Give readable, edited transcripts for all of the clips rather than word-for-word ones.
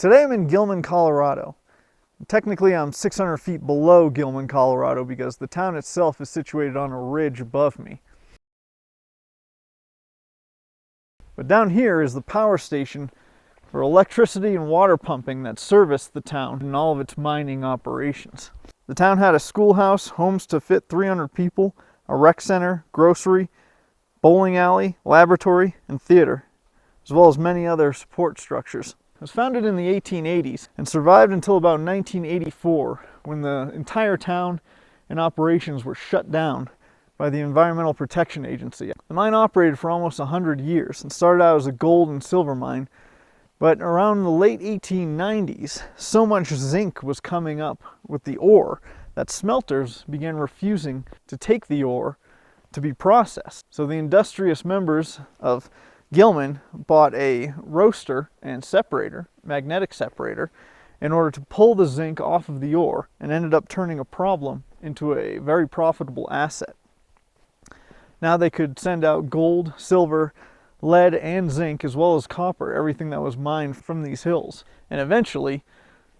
Today I'm in Gilman, Colorado. Technically I'm 600 feet below Gilman, Colorado because the town itself is situated on a ridge above me. But down here is the power station for electricity and water pumping that serviced the town and all of its mining operations. The town had a schoolhouse, homes to fit 300 people, a rec center, grocery, bowling alley, laboratory, and theater, as well as many other support structures. It was founded in the 1880s and survived until about 1984 when the entire town and operations were shut down by the Environmental Protection Agency. The mine operated for almost 100 years and started out as a gold and silver mine, but around the late 1890s, so much zinc was coming up with the ore that smelters began refusing to take the ore to be processed. So the industrious members of Gilman bought a roaster and separator, magnetic separator, in order to pull the zinc off of the ore, and ended up turning a problem into a very profitable asset. Now they could send out gold, silver, lead, and zinc, as well as copper, everything that was mined from these hills, and eventually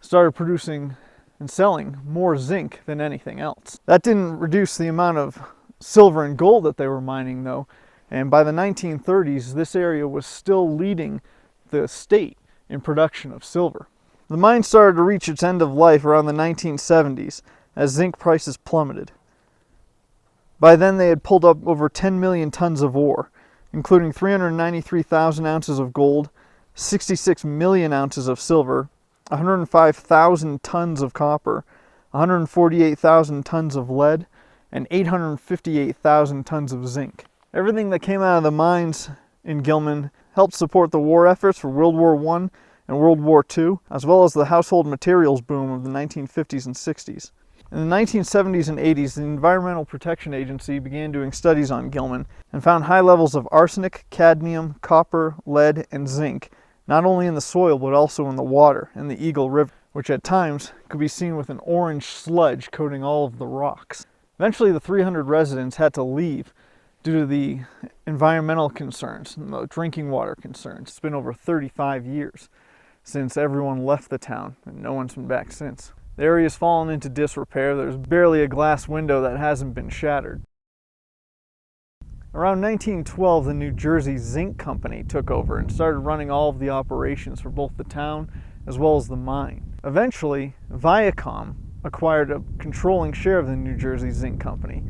started producing and selling more zinc than anything else. That didn't reduce the amount of silver and gold that they were mining though, and by the 1930s this area was still leading the state in production of silver. The mine started to reach its end of life around the 1970s as zinc prices plummeted. By then they had pulled up over 10 million tons of ore, including 393,000 ounces of gold, 66 million ounces of silver, 105,000 tons of copper, 148,000 tons of lead, and 858,000 tons of zinc. Everything that came out of the mines in Gilman helped support the war efforts for World War I and World War II, as well as the household materials boom of the 1950s and 60s. In the 1970s and 80s, the Environmental Protection Agency began doing studies on Gilman and found high levels of arsenic, cadmium, copper, lead, and zinc, not only in the soil but also in the water in the Eagle River, which at times could be seen with an orange sludge coating all of the rocks. Eventually the 300 residents had to leave due to the environmental concerns and the drinking water concerns. It's been over 35 years since everyone left the town, and no one's been back since. The area's fallen into disrepair. There's barely a glass window that hasn't been shattered. Around 1912, the New Jersey Zinc Company took over and started running all of the operations for both the town as well as the mine. Eventually, Viacom acquired a controlling share of the New Jersey Zinc Company.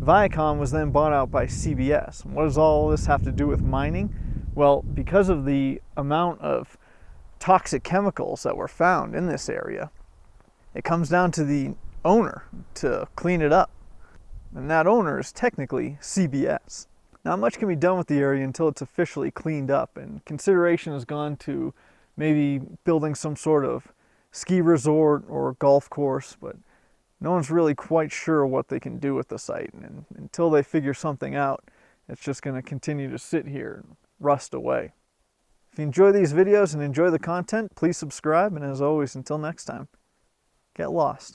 Viacom was then bought out by CBS. What does all this have to do with mining? Well, because of the amount of toxic chemicals that were found in this area, it comes down to the owner to clean it up. And that owner is technically CBS. Not much can be done with the area until it's officially cleaned up, and consideration has gone to maybe building some sort of ski resort or golf course, but no one's really quite sure what they can do with the site, and until they figure something out, it's just going to continue to sit here and rust away. If you enjoy these videos and enjoy the content, please subscribe, and as always, until next time, get lost.